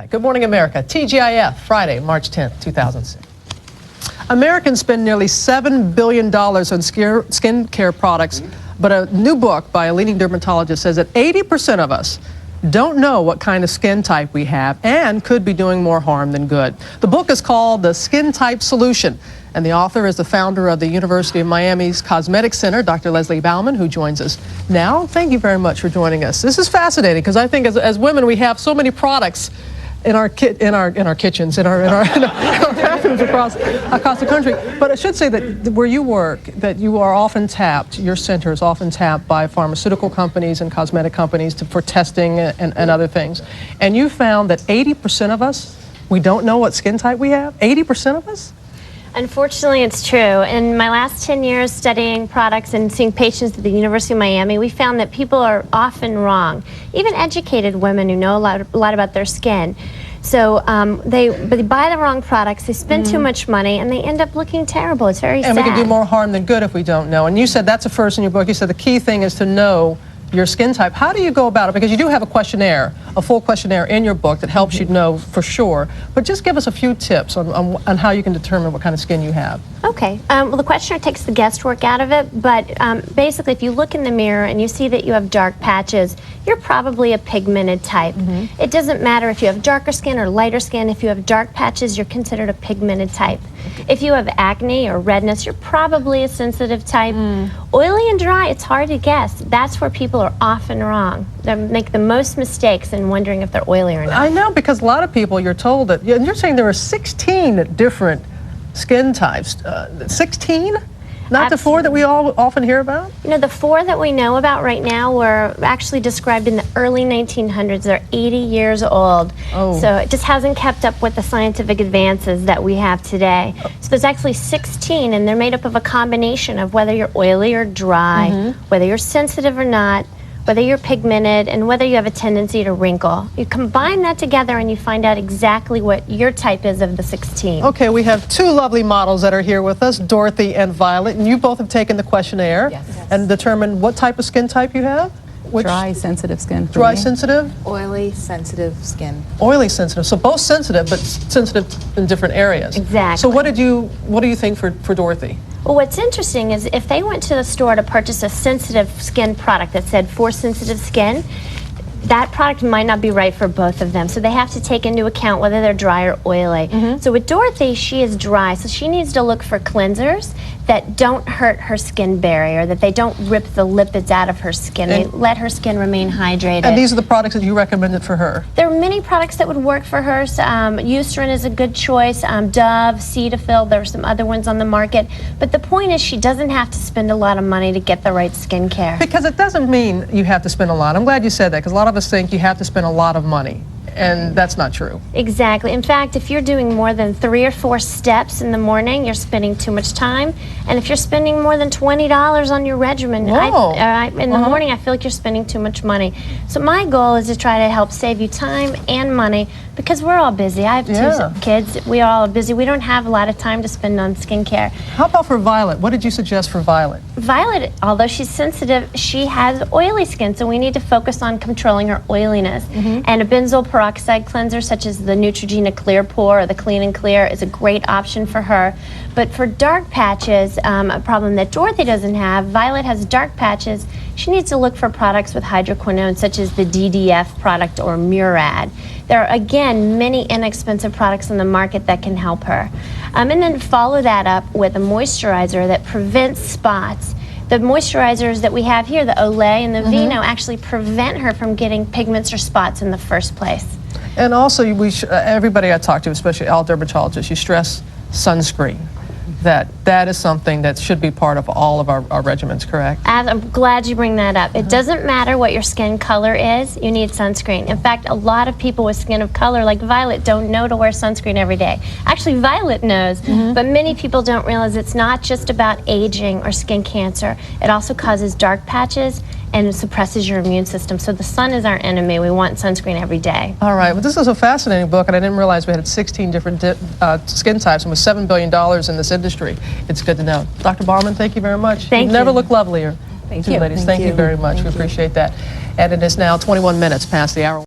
Good morning, America. TGIF, Friday, March 10th, 2006. Americans spend nearly $7 billion on skin care products, but a new book by a leading dermatologist says that 80% of us don't know what kind of skin type we have and could be doing more harm than good. The book is called The Skin Type Solution, and the author is the founder of the University of Miami's Cosmetic Center, Dr. Baumann, who joins us now. Thank you very much for joining us. This is fascinating because I think as women we have so many products in our kitchens, in our bathrooms across the country. But I should say that where you work, that you are often tapped, your center is often tapped by pharmaceutical companies and cosmetic companies for testing and other things. And you found that 80% of us, we don't know what skin type we have? 80% of us? Unfortunately, it's true. In my last 10 years studying products and seeing patients at the University of Miami, we found that people are often wrong. Even educated women who know a lot about their skin. So they buy the wrong products, they spend too much money, and they end up looking terrible. It's very sad. And we can do more harm than good if we don't know. And you said that's the first in your book. You said the key thing is to know your skin type. How do you go about it? Because you do have a questionnaire, a full questionnaire in your book that helps you know for sure. But just give us a few tips on how you can determine what kind of skin you have. Okay. Well, the questionnaire takes the guesswork out of it, but basically if you look in the mirror and you see that you have dark patches, you're probably a pigmented type. It doesn't matter if you have darker skin or lighter skin. If you have dark patches, you're considered a pigmented type. If you have acne or redness, you're probably a sensitive type. Oily and dry, it's hard to guess. That's where people are often wrong. They make the most mistakes in wondering if they're oily or not. I know, because a lot of people, you're told that, and you're saying there are 16 different skin types. 16? Not the 4 that we all often hear about? You know, the 4 that we know about right now were actually described in the early 1900s. They're 80 years old. So it just hasn't kept up with the scientific advances that we have today. So there's actually 16, and they're made up of a combination of whether you're oily or dry, whether you're sensitive or not, whether you're pigmented, and whether you have a tendency to wrinkle. You combine that together and you find out exactly what your type is of the 16. Okay, we have 2 lovely models that are here with us, Dorothy and Violet, and you both have taken the questionnaire and determined what type of skin type you have? Dry, sensitive skin. Dry, sensitive? Oily, sensitive skin. Oily, sensitive. So both sensitive, but sensitive in different areas. Exactly. So what do you think for Dorothy? Well, what's interesting is if they went to the store to purchase a sensitive skin product that said for sensitive skin, that product might not be right for both of them. So they have to take into account whether they're dry or oily. So with Dorothy, she is dry, so she needs to look for cleansers that don't hurt her skin barrier, that they don't rip the lipids out of her skin. They let her skin remain hydrated. And these are the products that you recommended for her? There are many products that would work for her. Eucerin is a good choice. Dove, Cetaphil, there are some other ones on the market. But the point is she doesn't have to spend a lot of money to get the right skin care. Because it doesn't mean you have to spend a lot. I'm glad you said that, because a lot of us think you have to spend a lot of money. And that's not true. Exactly. In fact, if you're doing more than 3 or 4 steps in the morning, you're spending too much time. And if you're spending more than $20 on your regimen in the morning, I feel like you're spending too much money. So my goal is to try to help save you time and money, because we're all busy. I have 2 kids. We all are busy. We don't have a lot of time to spend on skincare. How about for Violet? What did you suggest for Violet? Violet, although she's sensitive, she has oily skin, so we need to focus on controlling her oiliness. And a benzoyl peroxide cleanser such as the Neutrogena Clear Pore or the Clean and Clear is a great option for her. But for dark patches, a problem that Dorothy doesn't have, Violet has dark patches. She needs to look for products with hydroquinone such as the DDF product or Murad. There are, again, many inexpensive products on the market that can help her. And then follow that up with a moisturizer that prevents spots. The moisturizers that we have here, the Olay and the Vino, actually prevent her from getting pigments or spots in the first place. And also, everybody I talk to, especially all dermatologists, you stress sunscreen. That is something that should be part of all of our regimens, correct? I'm glad you bring that up. It doesn't matter what your skin color is, you need sunscreen. In fact, a lot of people with skin of color, like Violet, don't know to wear sunscreen every day. Actually, Violet knows, but many people don't realize it's not just about aging or skin cancer. It also causes dark patches and suppresses your immune system. So the sun is our enemy. We want sunscreen every day. All right. Well, this is a fascinating book, and I didn't realize we had 16 different skin types, and with $7 billion in this industry, it's good to know. Dr. Baumann, thank you very much. Thank you. Never looked lovelier. Thank you, ladies. Thank you very much. We appreciate that. And it is now 21 minutes past the hour.